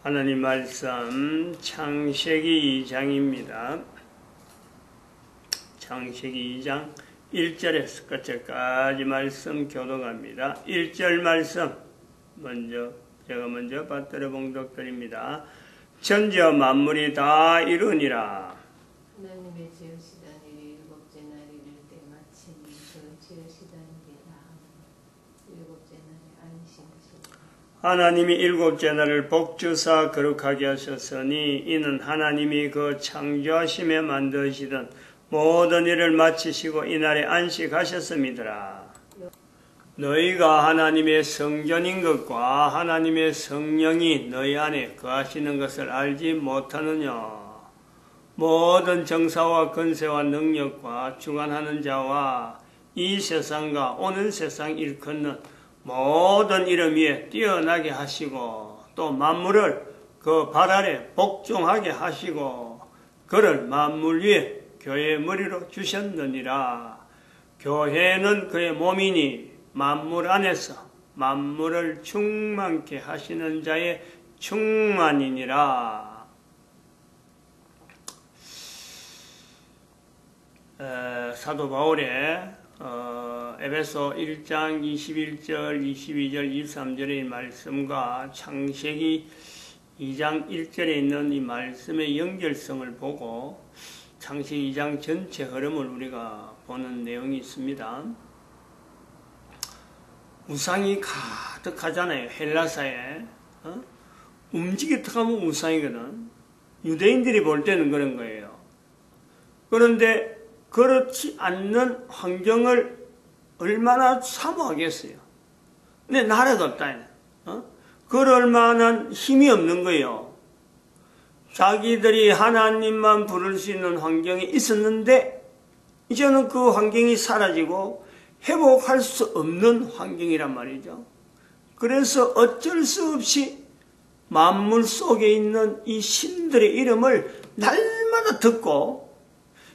하나님 말씀 창세기 2장입니다. 창세기 2장 1절에서 끝절까지 말씀 교독합니다. 1절 말씀 제가 먼저 받들어 봉독드립니다. 전저 만물이 다 이루니라. 하나님의 지으시던 일이 일곱째 날 이를 때 마치니 그 지으시던 일이 다 일곱째 날에 안식하시니라. 하나님이 일곱째 날을 복주사 거룩하게 하셨으니 이는 하나님이 그 창조하심에 만드시던 모든 일을 마치시고 이날에 안식하셨음이더라. 너희가 하나님의 성전인 것과 하나님의 성령이 너희 안에 거하시는 것을 알지 못하느냐. 모든 정사와 권세와 능력과 주관하는 자와 이 세상과 오는 세상 일컫는 모든 이름 위에 뛰어나게 하시고 또 만물을 그 발 아래 복종하게 하시고 그를 만물 위에 교회의 머리로 주셨느니라. 교회는 그의 몸이니 만물 안에서 만물을 충만케 하시는 자의 충만이니라. 사도 바울의 에베소 1장 21절, 22절, 23절의 말씀과 창세기 2장 1절에 있는 이 말씀의 연결성을 보고 창세기 2장 전체 흐름을 우리가 보는 내용이 있습니다. 우상이 가득하잖아요. 헬라사에. 움직이다 하면 우상이거든. 유대인들이 볼 때는 그런 거예요. 그런데 그렇지 않는 환경을 얼마나 사모하겠어요. 근데 나라도 없다. 그럴 만한 힘이 없는 거예요. 자기들이 하나님만 부를 수 있는 환경이 있었는데 이제는 그 환경이 사라지고 회복할 수 없는 환경이란 말이죠. 그래서 어쩔 수 없이 만물 속에 있는 이 신들의 이름을 날마다 듣고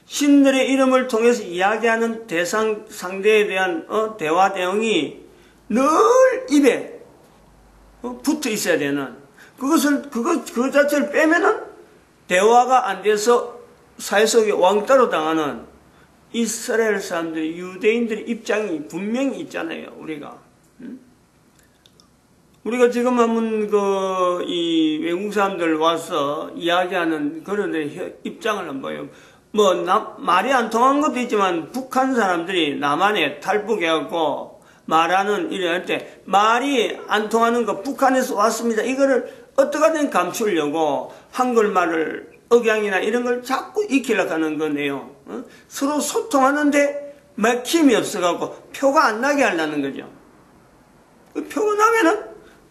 신들의 이름을 통해서 이야기하는 대상 상대에 대한 대화 내용이 늘 입에 붙어 있어야 되는 그 자체를 빼면은 대화가 안 돼서 사회 속에 왕따로 당하는 이스라엘 사람들이 유대인들의 입장이 분명히 있잖아요. 우리가 지금 한번 이 외국 사람들 와서 이야기하는 그런 입장을 한번 봐요. 말이 안 통한 것도 있지만 북한 사람들이 남한에 탈북해갖고 말하는 이럴 때 말이 안 통하는 거 북한에서 왔습니다. 이거를 어떻게든 감추려고 한글말을 억양이나 이런 걸 자꾸 익히려고 하는 거네요. 서로 소통하는데 막힘이 없어갖고 표가 안 나게 하려는 거죠. 그 표가 나면은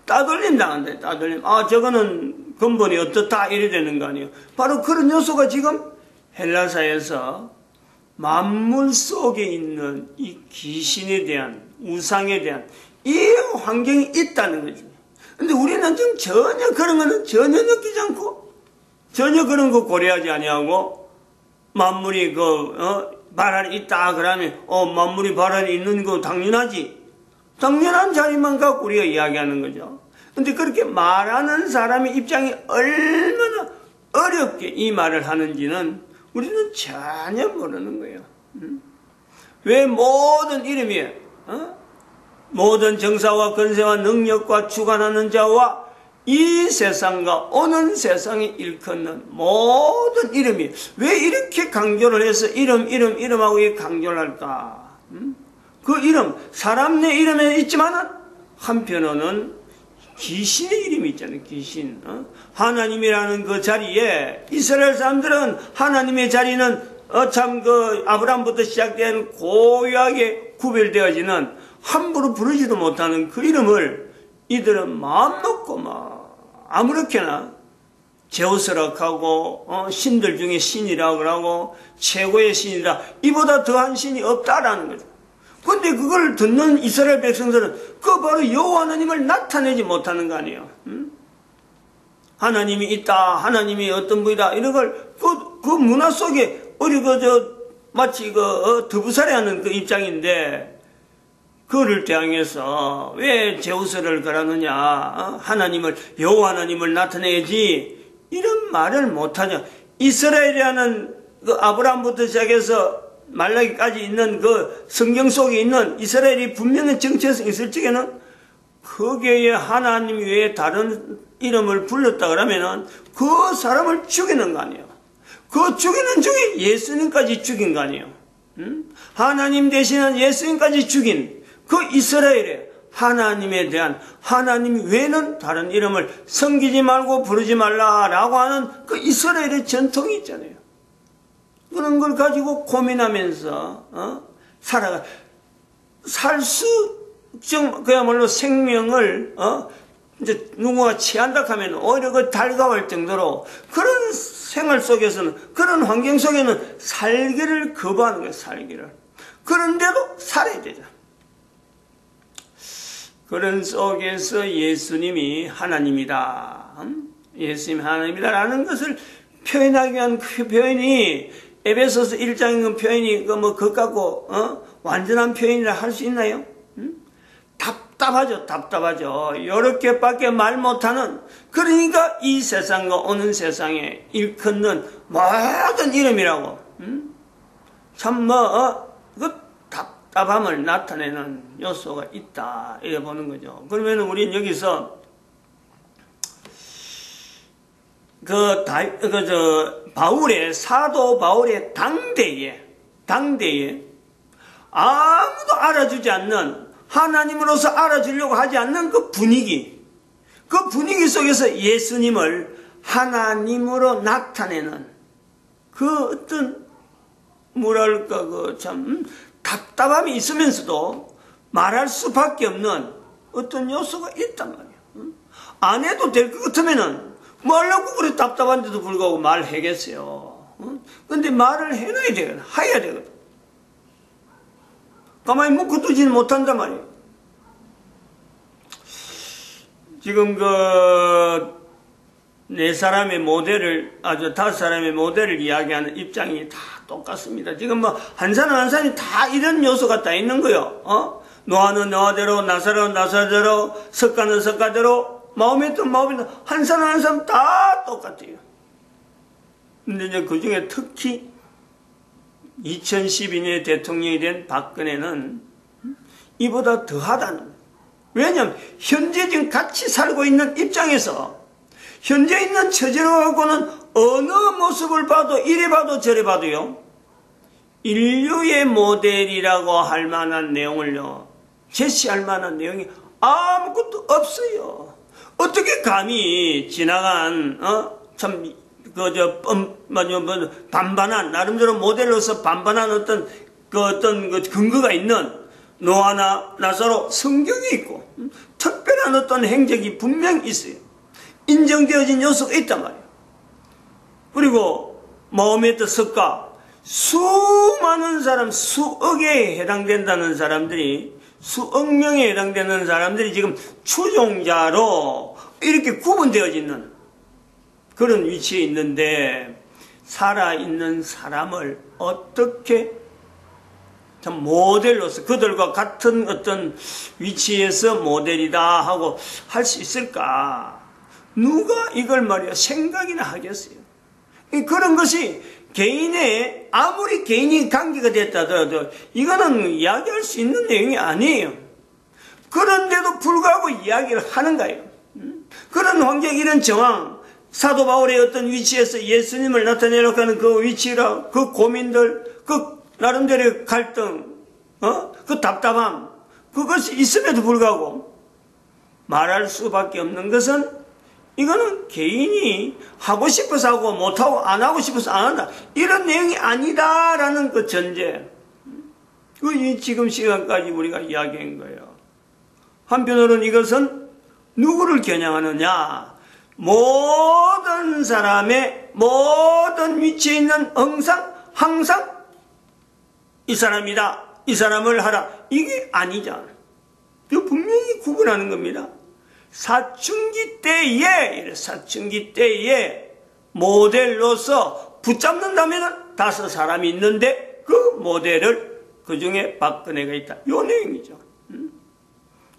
따돌림 당한다. 따돌림. 저거는 근본이 어떻다 이래 되는 거 아니에요. 바로 그런 요소가 지금 헬라사에서 만물 속에 있는 이 귀신에 대한 우상에 대한 이 환경이 있다는 거죠. 근데 우리는 지금 전혀 그런 거는 전혀 느끼지 않고 전혀 그런 거 고려하지 아니하고 만물이 발 아래 있다 그러면 만물이 발 아래 있는 거 당연하지. 당연한 자리만 갖고 우리가 이야기하는 거죠. 근데 그렇게 말하는 사람의 입장이 얼마나 어렵게 이 말을 하는지는 우리는 전혀 모르는 거예요. 왜 모든 이름이 모든 정사와 권세와 능력과 주관하는 자와 이 세상과 오는 세상에 일컫는 모든 이름이 왜 이렇게 강조를 해서 이름하고 강조를 할까? 그 이름, 사람 내 이름에 있지만은 한편으로는 귀신의 이름이 있잖아요. 귀신. 하나님이라는 그 자리에 이스라엘 사람들은 하나님의 자리는 아브라함부터 시작된 고유하게 구별되어지는 함부로 부르지도 못하는 그 이름을 이들은 마음 먹고 아무렇게나 제우스라고 하고 신들 중에 신이라고 그러고 최고의 신이다. 이보다 더한 신이 없다라는 거죠. 근데 그걸 듣는 이스라엘 백성들은 그 바로 여호와 하나님을 나타내지 못하는 거 아니에요. 하나님이 있다. 하나님이 어떤 분이다. 이런 걸 그 문화 속에 우리 마치 더부살이 하는 그 입장인데 그를 대항해서 왜 제우스를 걸었느냐, 하나님을, 여호와 하나님을 나타내야지, 이런 말을 못하냐. 이스라엘이라는 그 아브라함부터 시작해서 말라기까지 있는 그 성경 속에 있는 이스라엘이 분명한 정체성이 있을 적에는 거기에 하나님 외에 다른 이름을 불렀다 그러면은 그 사람을 죽이는 거 아니에요. 그 죽이는 중에 예수님까지 죽인 거 아니에요. 하나님 대신은 예수님까지 죽인 그 이스라엘에 하나님에 대한, 하나님 외에는 다른 이름을 섬기지 말고 부르지 말라라고 하는 그 이스라엘의 전통이 있잖아요. 그런 걸 가지고 고민하면서 살 수, 그야말로 생명을 이제 누군가 취한다 하면 오히려 그 달가울 정도로 그런 생활 속에서는, 그런 환경 속에는 살기를 거부하는 거예요. 살기를. 그런데도 살아야 되죠. 그런 속에서 예수님이 하나님이다, 예수님이 하나님이다라는 것을 표현하기 위한 그 표현이, 에베소서 1장의 그 표현이 그것 갖고 완전한 표현이라 할 수 있나요? 답답하죠. 답답하죠. 요렇게밖에 말 못하는, 그러니까 이 세상과 오는 세상에 일컫는 모든 이름이라고 참 그 답답함을 나타내는 요소가 있다, 이래 보는 거죠. 그러면 우리는 여기서 사도 바울의 당대에 아무도 알아주지 않는, 하나님으로서 알아주려고 하지 않는 그 분위기 속에서 예수님을 하나님으로 나타내는 그 어떤, 뭐랄까, 참 답답함이 있으면서도 말할 수밖에 없는 어떤 요소가 있단 말이에요. 안 해도 될 것 같으면은 뭐 하려고 그래 답답한데도 불구하고 말하겠어요. 근데 말을 해놔야 되거든. 해야 되거든. 가만히 묵혀두지는 못한단 말이에요. 지금 네 사람의 모델을, 다섯 사람의 모델을 이야기하는 입장이 다 똑같습니다. 지금 한 사람 한 사람이 다 이런 요소가 다 있는 거예요. 노아는 노아대로, 나사로는 나사로대로, 석가는 석가대로, 마음에도 마음에도 한 사람 한 사람 다 똑같아요. 근데 이제 그 중에 특히 2012년에 대통령이 된 박근혜는 이보다 더하다는, 왜냐하면 현재 지금 같이 살고 있는 입장에서 현재 있는 처지로 갖고는 어느 모습을 봐도, 이래 봐도 저래 봐도요, 인류의 모델이라고 할 만한 내용을요, 제시할 만한 내용이 아무것도 없어요. 어떻게 감히 지나간 반반한, 나름대로 모델로서 반반한 어떤 근거가 있는 노아나 나사로 성경에 있고, 특별한 어떤 행적이 분명히 있어요. 인정되어진 요소가 있단 말이에요. 그리고 마음의 뜻과 수많은 사람, 수억에 해당된다는 사람들이, 수억 명에 해당되는 사람들이 지금 추종자로 이렇게 구분되어지는 그런 위치에 있는데, 살아있는 사람을 어떻게 참 모델로서 그들과 같은 어떤 위치에서 모델이다 하고 할 수 있을까? 누가 이걸 말이야 생각이나 하겠어요? 그런 것이 개인의, 아무리 개인이 관계가 됐다 하더라도 이거는 이야기할 수 있는 내용이 아니에요. 그런데도 불구하고 이야기를 하는 거예요. 그런 환경, 이런 정황, 사도 바울의 어떤 위치에서 예수님을 나타내려고 하는 그 위치라, 그 고민들, 그 나름대로의 갈등, 그 답답함, 그것이 있음에도 불구하고 말할 수밖에 없는 것은, 이거는 개인이 하고 싶어서 하고 못하고 안 하고 싶어서 안 한다, 이런 내용이 아니다라는 그 전제, 그 지금 시간까지 우리가 이야기한 거예요. 한편으로는 이것은 누구를 겨냥하느냐, 모든 사람의 모든 위치에 있는 항상 이 사람이다, 이 사람을 하라, 이게 아니잖아. 이거 분명히 구분하는 겁니다. 사춘기 때에 모델로서 붙잡는다면 다섯 사람이 있는데 그 모델을, 그 중에 박근혜가 있다, 요 내용이죠.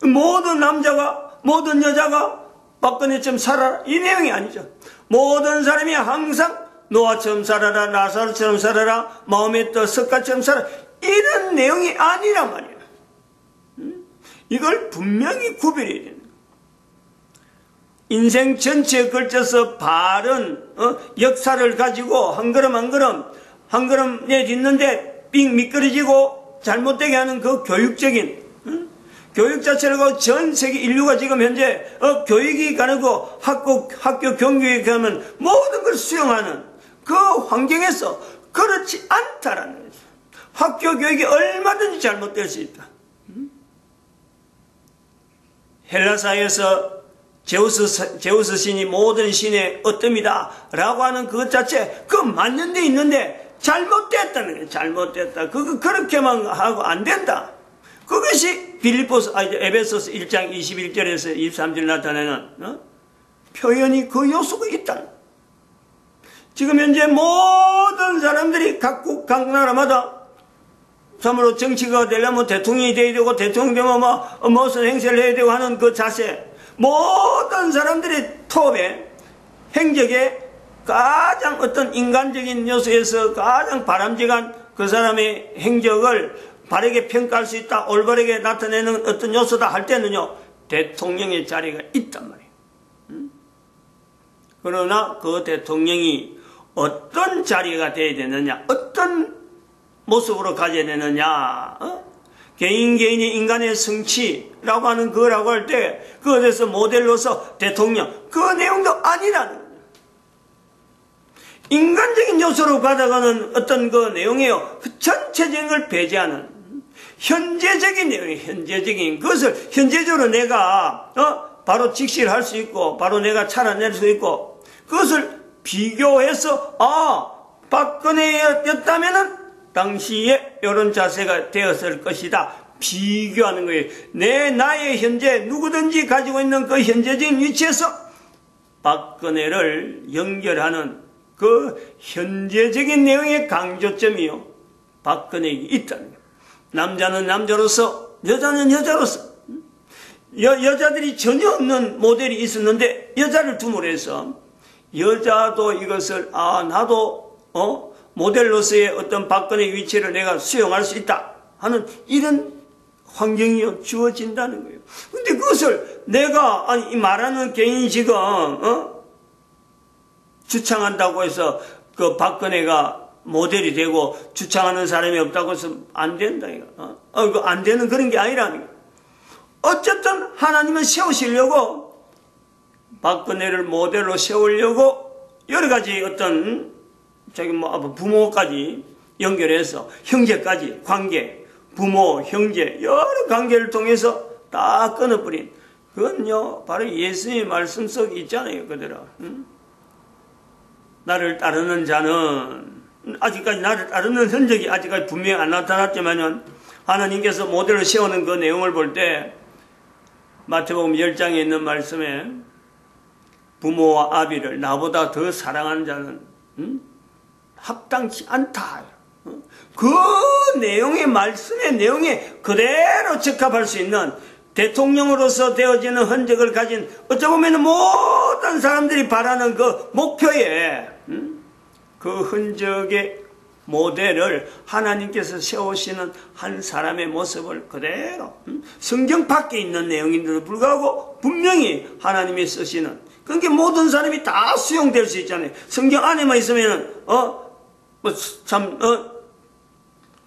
모든 남자가, 모든 여자가 박근혜처럼 살아라, 이 내용이 아니죠. 모든 사람이 항상 노아처럼 살아라, 나사로처럼 살아라, 마음에 떠 석가처럼 살아라, 이런 내용이 아니란 말이에요. 이걸 분명히 구별해야 됩니다. 인생 전체에 걸쳐서 바른 역사를 가지고 한 걸음 한 걸음 내딛는데 삑 미끄러지고 잘못되게 하는 그 교육적인 교육 자체를 전 세계 인류가 지금 현재 교육이 가능하고 학교 경교육이 가면 모든 걸 수용하는 그 환경에서 그렇지 않다라는 거죠. 학교 교육이 얼마든지 잘못될 수 있다. 헬라사에서 제우스 신이 모든 신의 어뜸이다 라고 하는 그것 자체 그 맞는 데 있는데 잘못됐다는 거예요. 잘못됐다. 그렇게만 하고 안 된다. 그것이 에베소서 1장 21절에서 23절 나타내는 표현이 그 요소가 있다. 지금 현재 모든 사람들이 각국 각 나라마다 참으로 정치가 되려면 대통령이 돼야 되고 대통령 되면 무슨 행세를 해야 되고 하는 그 자세, 모든 사람들의 톱에 행적에 가장 어떤 인간적인 요소에서 가장 바람직한 그 사람의 행적을 바르게 평가할 수 있다, 올바르게 나타내는 어떤 요소다 할 때는요, 대통령의 자리가 있단 말이에요. 그러나 그 대통령이 어떤 자리가 돼야 되느냐, 어떤 모습으로 가져야 되느냐, 개인의 인간의 성취라고 하는 거라고 할 때 그것에서 모델로서 대통령, 그 내용도 아니라는 거예요. 인간적인 요소로 가져가는 어떤 그 내용이에요. 그 전체적인 걸 배제하는 현재적인 내용이에요. 현재적인 그것을 현재적으로 내가 바로 직시를 할 수 있고 바로 내가 찾아낼 수 있고 그것을 비교해서 박근혜였다면은 당시에 이런 자세가 되었을 것이다. 비교하는 거예요. 나의 현재 누구든지 가지고 있는 그 현재적인 위치에서 박근혜를 연결하는 그 현재적인 내용의 강조점이요. 박근혜에 있다는 거예요. 남자는 남자로서, 여자는 여자로서. 여자들이 전혀 없는 모델이 있었는데 여자를 둠으로 해서 여자도 이것을 나도 모델로서의 어떤 박근혜의 위치를 내가 수용할 수 있다 하는 이런 환경이 주어진다는 거예요. 근데 그것을 내가 이 말하는 개인이 지금 주창한다고 해서 그 박근혜가 모델이 되고 주창하는 사람이 없다고 해서 안 된다 이거. 안 되는 그런 게 아니라는 거예요. 어쨌든 하나님은 세우시려고 박근혜를 모델로 세우려고 여러 가지 어떤 부모까지 연결해서 형제까지 관계, 부모, 형제 여러 관계를 통해서 다 끊어버린 그건요 바로 예수님의 말씀 속에 있잖아요. 그대로 나를 따르는 자는 아직까지 나를 따르는 흔적이 아직까지 분명히 안 나타났지만은 하나님께서 모델을 세우는 그 내용을 볼 때 마태복음 10장에 있는 말씀에 부모와 아비를 나보다 더 사랑하는 자는 합당치 않다. 그 내용의 말씀의 내용에 그대로 적합할 수 있는 대통령으로서 되어지는 흔적을 가진 어찌 보면 모든 사람들이 바라는 그 목표에 그 흔적의 모델을 하나님께서 세우시는 한 사람의 모습을 그대로 성경 밖에 있는 내용인데도 불구하고 분명히 하나님이 쓰시는 그게 모든 사람이 다 수용될 수 있잖아요. 성경 안에만 있으면은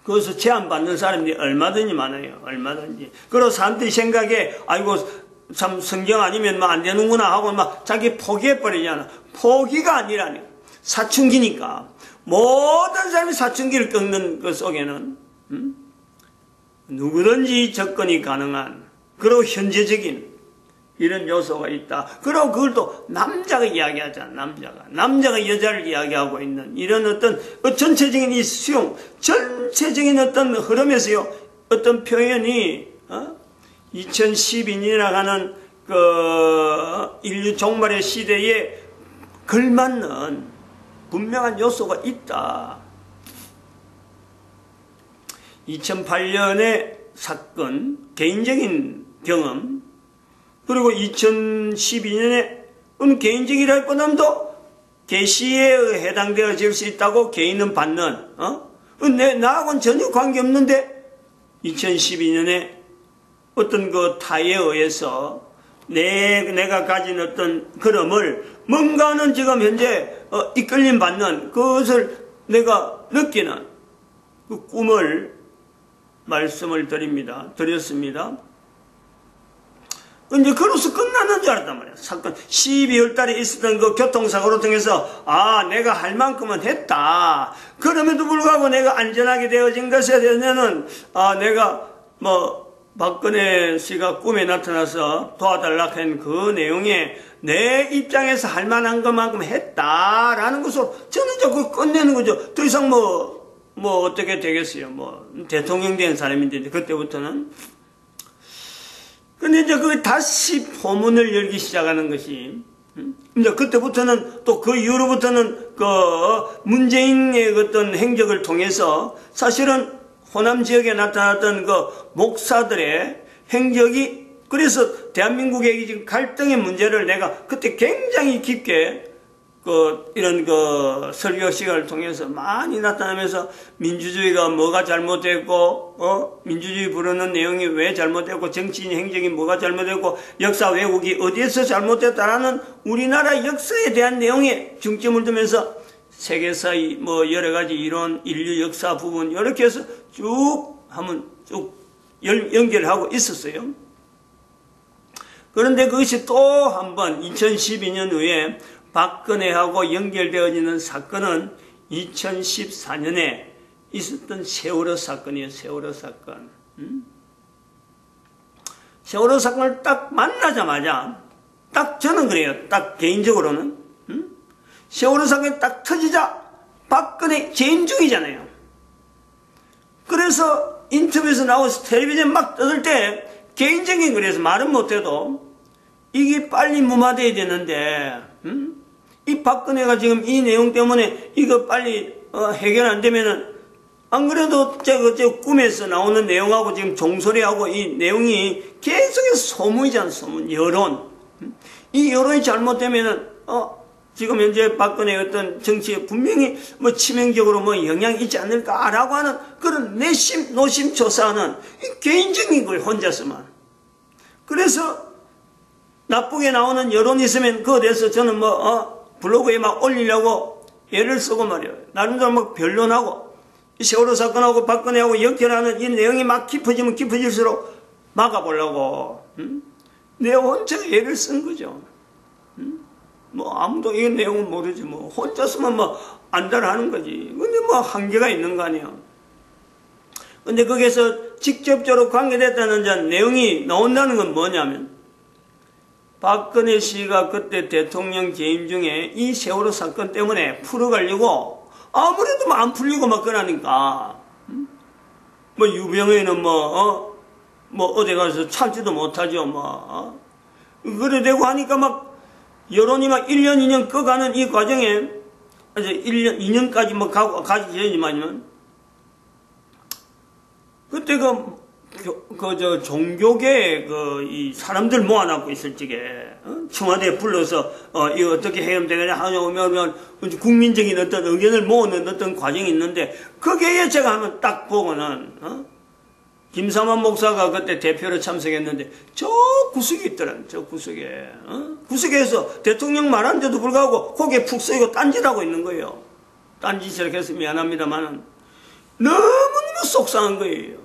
그것을 제한받는 사람들이 얼마든지 많아요. 얼마든지. 그리고 사람들이 생각에 아이고 참 성경 아니면 안 되는구나 하고 자기 포기해버리잖아. 포기가 아니라니. 사춘기니까. 모든 사람이 사춘기를 겪는 그 속에는 누구든지 접근이 가능한 그리고 현재적인 이런 요소가 있다. 그리고 그걸 또 남자가 이야기하잖아. 남자가 여자를 이야기하고 있는 이런 어떤 전체적인 이 수용, 전체적인 어떤 흐름에서요. 어떤 표현이 2012년이라고 하는 그 인류 종말의 시대에 걸맞는 분명한 요소가 있다. 2008년에 사건, 개인적인 경험, 그리고 2012년에 개인적이라기보다도 계시에 해당되어질 수 있다고 개인은 받는, 나하고는 전혀 관계없는데 2012년에 어떤 그 타에 의해서 내가 가진 어떤 걸음을 뭔가는 지금 현재 이끌림 받는 그것을 내가 느끼는 그 꿈을 말씀을 드렸습니다. 이제 그로서 끝나는 줄 알았단 말이야. 사건 12월 달에 있었던 그 교통사고로 통해서 내가 할 만큼은 했다. 그럼에도 불구하고 내가 안전하게 되어진 것에 대해서는 내가 박근혜 씨가 꿈에 나타나서 도와달라 한 그 내용에 내 입장에서 할 만한 것만큼 했다라는 것으로 저는 자꾸 끝내는 거죠. 더 이상 어떻게 되겠어요. 대통령 된 사람인데 그때부터는. 근데 이제 다시 포문을 열기 시작하는 것이, 이제 그때부터는 또 그 이후로부터는 문재인의 어떤 행적을 통해서 사실은 호남 지역에 나타났던 목사들의 행적이, 그래서 대한민국의 지금 갈등의 문제를 내가 그때 굉장히 깊게 이런 설교 시간을 통해서 많이 나타나면서 민주주의가 뭐가 잘못됐고, 민주주의 부르는 내용이 왜 잘못됐고, 정치인 행정이 뭐가 잘못됐고, 역사 왜곡이 어디에서 잘못됐다라는 우리나라 역사에 대한 내용에 중점을 두면서 세계사의 여러 가지 이론, 인류 역사 부분, 이렇게 해서 쭉 연결하고 있었어요. 그런데 그것이 또 한 번 2012년 후에 박근혜하고 연결되어지는 사건은 2014년에 있었던 세월호 사건이에요. 세월호 사건. 세월호 사건을 딱 만나자마자, 딱 저는 그래요. 딱 개인적으로는. 세월호 사건이 딱 터지자 박근혜 재임 중이잖아요. 그래서 인터뷰에서 나와서 텔레비전 막 떠들 때 개인적인 그래서 말은 못해도 이게 빨리 무마돼야 되는데, 이 박근혜가 지금 이 내용 때문에 이거 빨리 해결 안 되면은, 안 그래도 저 꿈에서 나오는 내용하고 지금 종소리하고 이 내용이 계속해서 소문이잖아, 소문, 여론. 이 여론이 잘못되면은, 지금 현재 박근혜 어떤 정치에 분명히 치명적으로 영향이 있지 않을까라고 하는 그런 내심, 노심초사하는 개인적인 걸 혼자서만. 그래서 나쁘게 나오는 여론이 있으면 그거에 대해서 저는 블로그에 막 올리려고 애를 쓰고 말이에요. 나름대로 변론하고, 이 세월호 사건하고 박근혜하고 연결하는 이 내용이 막 깊어지면 깊어질수록 막아보려고, 내 혼자 애를 쓴 거죠. 아무도 이 내용은 모르지, 혼자서만 안달하는 거지. 근데 한계가 있는 거 아니야. 근데 거기에서 직접적으로 관계됐다는 내용이 나온다는 건 뭐냐면, 박근혜 씨가 그때 대통령 재임 중에 이 세월호 사건 때문에 풀어가려고 아무래도 안 풀리고 그러니까, 유병회는 어디 가서 참지도 못하죠, 그래 되고 하니까 여론이 1년, 2년 꺼가는 이 과정에, 이제 1년, 2년까지 가기 전이지만, 그때 종교계 이 사람들 모아놓고 있을 적에, 청와대에 불러서, 이거 어떻게 해결되느냐 하면, 국민적인 어떤 의견을 모으는 어떤 과정이 있는데, 거기에 제가 한번 딱 보고는, 김사만 목사가 그때 대표로 참석했는데, 저 구석에 있더라, 저 구석에. 구석에서 대통령 말하는데도 불구하고 고개 푹 쓰이고 딴짓하고 있는 거예요. 딴짓을 해서 미안합니다만은, 너무너무 속상한 거예요.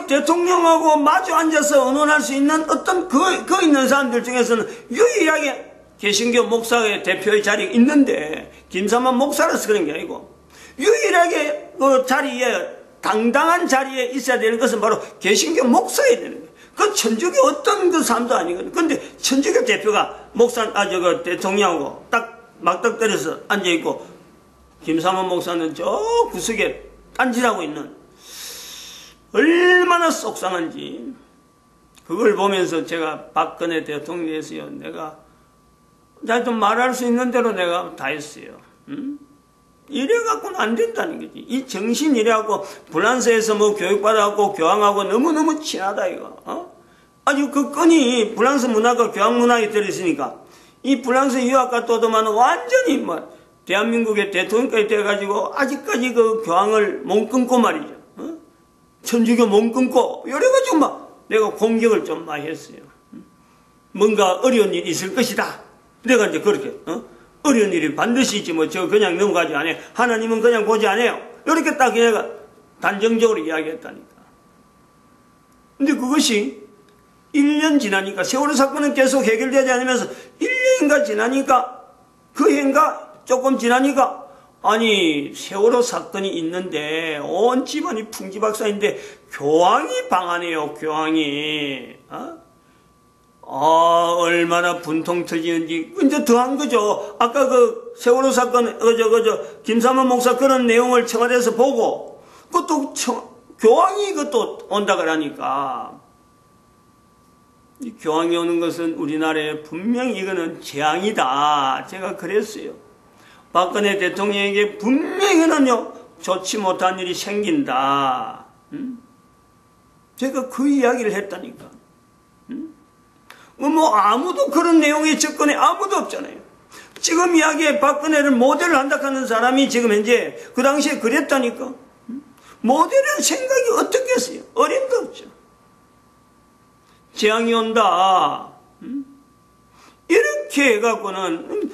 대통령하고 마주 앉아서 언론할 수 있는 어떤 그 있는 사람들 중에서는 유일하게 개신교 목사의 대표의 자리가 있는데, 김사만 목사라서 그런 게 아니고, 유일하게 그 자리에, 당당한 자리에 있어야 되는 것은 바로 개신교 목사여야 되는 거예요. 그 천주교 어떤 그 사람도 아니거든요. 근데 천주교 대표가 대통령하고 딱 막닥뜨려서 앉아있고, 김사만 목사는 저 구석에 딴짓하고 있는, 얼마나 속상한지, 그걸 보면서 제가 박근혜 대통령에서요, 내가 좀 말할 수 있는 대로 내가 다 했어요. 이래갖고는 안 된다는 거지. 이 정신 이래갖고 프랑스에서 뭐 교육받아갖고 교황하고 너무너무 친하다 이거. 아주 그 끈이 프랑스 문화가 교황 문화에 들어있으니까 이 프랑스 유학 갔다 오더만 완전히 뭐 대한민국의 대통령까지 돼가지고 아직까지 그 교황을 못 끊고 말이죠. 천주교 못 끊고 이래가지고 막 내가 공격을 좀 많이 했어요. 뭔가 어려운 일이 있을 것이다. 내가 이제 그렇게 어려운 일이 반드시 있지 뭐 저 그냥 넘어가지 않아요. 하나님은 그냥 보지 않아요. 이렇게 딱 내가 단정적으로 이야기했다니까. 근데 그것이 1년 지나니까 세월호 사건은 계속 해결되지 않으면서 1년인가 지나니까 그 해인가 조금 지나니까 아니 세월호 사건이 있는데 온 집안이 풍지박산인데 교황이 방하네요. 교황이 얼마나 분통 터지는지 이제 더한 거죠. 아까 그 세월호 사건 김삼원 목사 그런 내용을 청와대에서 보고 그것도 교황이 그것도 온다 그러니까 이 교황이 오는 것은 우리나라에 분명히 이거는 재앙이다. 제가 그랬어요. 박근혜 대통령에게 분명히는요 좋지 못한 일이 생긴다. 제가 그 이야기를 했다니까. 뭐 아무도 그런 내용에 접근해 아무도 없잖아요. 지금 이야기에 박근혜를 모델을 한다 하는 사람이 지금 현재 그 당시에 그랬다니까. 모델은 생각이 어떻겠어요? 어림도 없죠. 재앙이 온다. 이렇게 해갖고는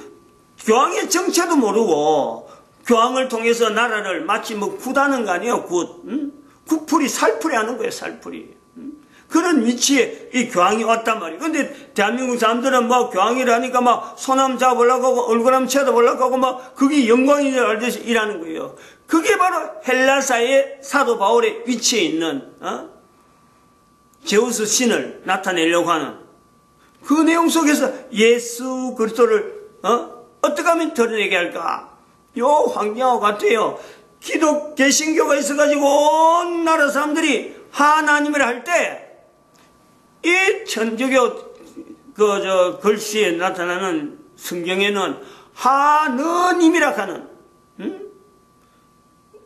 교황의 정체도 모르고 교황을 통해서 나라를 마치 뭐 굿하는 거 아니에요. 굿풀이 살풀이 하는 거예요. 살풀이. 그런 위치에 이 교황이 왔단 말이에요. 근데 대한민국 사람들은 뭐 교황이라니까 막 손함 잡으려고 하고 얼굴 한번 쳐다보려고 하고 막 그게 영광인 줄 알듯이 일하는 거예요. 그게 바로 헬라사의 사도 바울의 위치에 있는 제우스 신을 나타내려고 하는 그 내용 속에서 예수 그리스도를 어떻게 하면 드러내게 할까? 요 환경하고 같아요. 기독 개신교가 있어가지고 온 나라 사람들이 하나님이라 할 때 이 천주교 글씨에 나타나는 성경에는 하느님이라 하는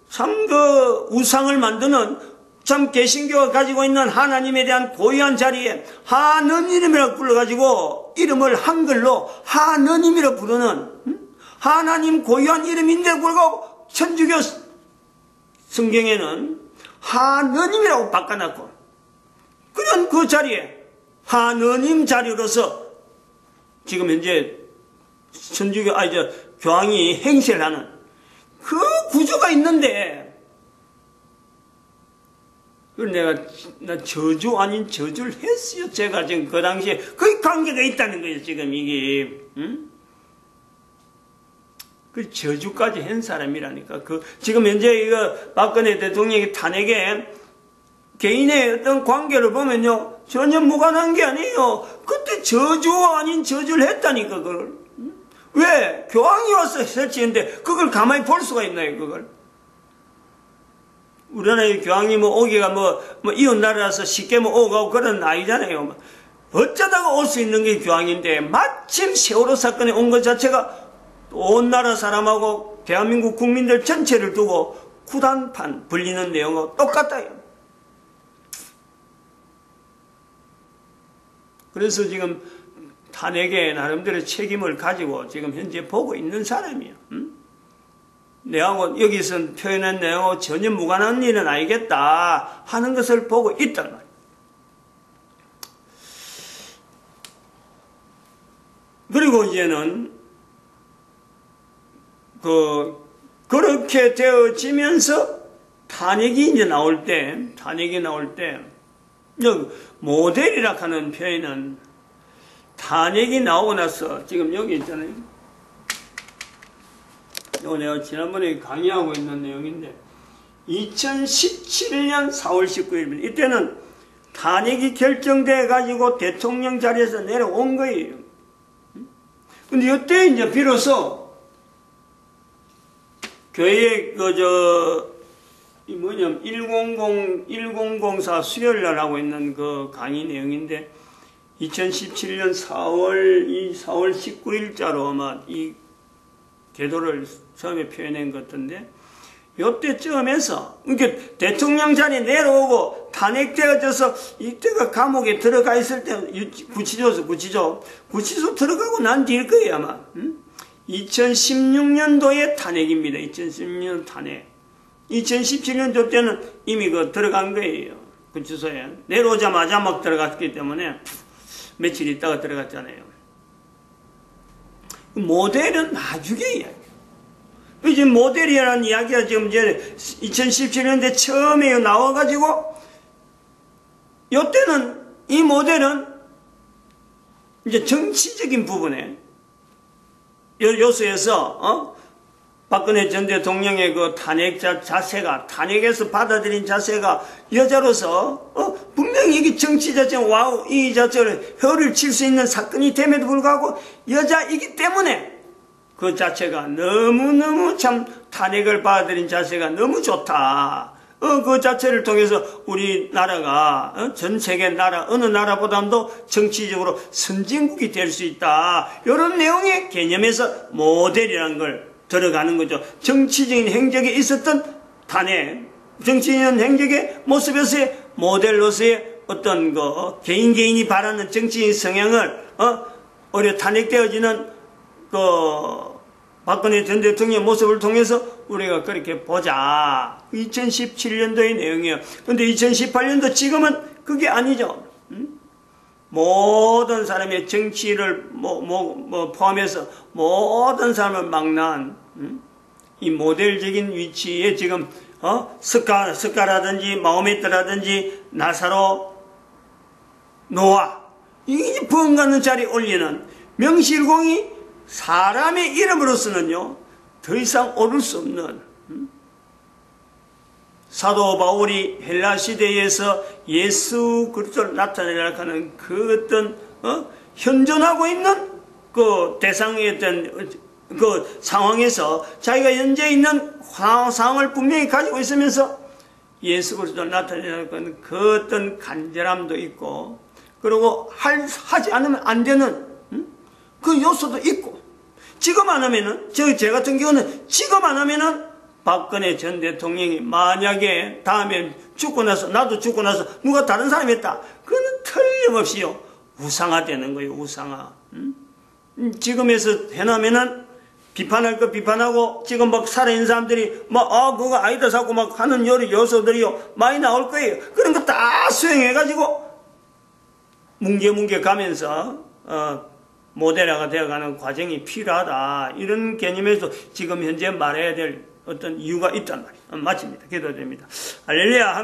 참 그 우상을 만드는 참 개신교가 가지고 있는 하나님에 대한 고유한 자리에 하느님이라고 불러가지고 이름을 한글로 하느님이라고 부르는 하나님 고유한 이름인데 불구하고 천주교 성경에는 하느님이라고 바꿔놨고 그런 그 자리에 하느님 자리로서 지금 현재 천주교 교황이 행세를 하는 그 구조가 있는데 나 저주 아닌 저주를 했어요. 제가 지금 그 당시에 그 관계가 있다는 거예요. 지금 이게 그 저주까지 한 사람이라니까. 지금 현재 이거 박근혜 대통령의 탄핵에 개인의 어떤 관계를 보면요 전혀 무관한 게 아니에요. 그때 저주 아닌 저주를 했다니까. 그걸 왜 교황이 와서 설치했는데 그걸 가만히 볼 수가 있나요? 그걸 우리나라의 교황이 뭐 오기가 뭐 이웃 나라라서 쉽게 뭐 오고 그런 아니잖아요. 어쩌다가 올 수 있는 게 교황인데 마침 세월호 사건에 온 것 자체가 온 나라 사람하고 대한민국 국민들 전체를 두고 구단판 불리는 내용하고 똑같아요. 그래서 지금 탄핵에 나름대로 책임을 가지고 지금 현재 보고 있는 사람이에요. 내하고 여기서 표현한 내용하고 전혀 무관한 일은 아니겠다 하는 것을 보고 있단 말이에요. 그리고 이제는 그렇게 되어지면서 탄핵이 이제 나올 때 모델이라 하는 표현은 탄핵이 나오고 나서 지금 여기 있잖아요. 이거 내가 지난번에 강의하고 있는 내용인데 2017년 4월 19일 이때는 탄핵이 결정돼 가지고 대통령 자리에서 내려온 거예요. 근데 이때 이제 비로소 교회에 1004 수요일날 하고 있는 그 강의 내용인데 2017년 4월 19일자로 아마 계도를 처음에 표현한 것 같은데, 요때쯤에서, 그러니까 대통령 자리에 내려오고 탄핵되어져서 이때가 감옥에 들어가 있을 때, 구치소 들어가고 난 뒤일 거예요, 아마. 2016년도에 탄핵입니다. 2016년 탄핵. 2017년도 때는 이미 들어간 거예요. 구치소에. 내려오자마자 막 들어갔기 때문에 며칠 있다가 들어갔잖아요. 모델은 나중에 이야기예요. 이제 모델이라는 이야기가 지금 이제 2017년대 처음에 나와가지고, 요때는, 이 모델은 이제 정치적인 부분에, 요소에서, 박근혜 전 대통령의 그 탄핵 자세가, 탄핵에서 받아들인 자세가 여자로서, 분명히 이게 정치 자체는 와우, 이 자체를 혀를 칠 수 있는 사건이 됨에도 불구하고 여자이기 때문에 그 자체가 너무너무 참 탄핵을 받아들인 자세가 너무 좋다. 그 자체를 통해서 우리나라가 전 세계 나라 어느 나라보다도 정치적으로 선진국이 될 수 있다. 이런 내용의 개념에서 모델이라는 걸 들어가는 거죠. 정치적인 행적에 있었던 탄핵, 정치적인 행적의 모습에서의 모델로서의 어떤 개인이 바라는 정치적인 성향을 오히려 탄핵되어지는 박근혜 전 대통령의 모습을 통해서 우리가 그렇게 보자. 2017년도의 내용이에요. 근데 2018년도 지금은 그게 아니죠. 모든 사람의 정치를 포함해서 모든 사람을 막난 이 모델적인 위치에 지금 스가라든지 마호메트라든지 나사로 노아 이 부흥가는 자리에 올리는 명실공히 사람의 이름으로서는요 더 이상 오를 수 없는 사도 바울이 헬라 시대에서 예수 그리스도를 나타내려고 하는 그 어떤 현존하고 있는 그 대상의 어떤 그 상황에서 자기가 현재 있는 상황을 분명히 가지고 있으면서 예수 그리스도를 나타내려고 하는 그 어떤 간절함도 있고 그리고 하지 않으면 안 되는 그 요소도 있고 지금 안 하면은 제 같은 경우는 지금 안 하면은 박근혜 전 대통령이 만약에 다음에 죽고 나서 나도 죽고 나서 누가 다른 사람이 했다. 그건 틀림없이요 우상화되는 거예요. 우상화. 지금에서 해놓으면은 비판할 거 비판하고 지금 막 살아있는 사람들이 막 그거 아니다 자꾸 막 하는 요소들이요 많이 나올 거예요. 그런 거 다 수행해가지고 뭉게뭉게 가면서 모델화가 되어가는 과정이 필요하다. 이런 개념에서 지금 현재 말해야 될 어떤 이유가 있단 말이에요. 마칩니다. 기도드립니다. 할렐루야.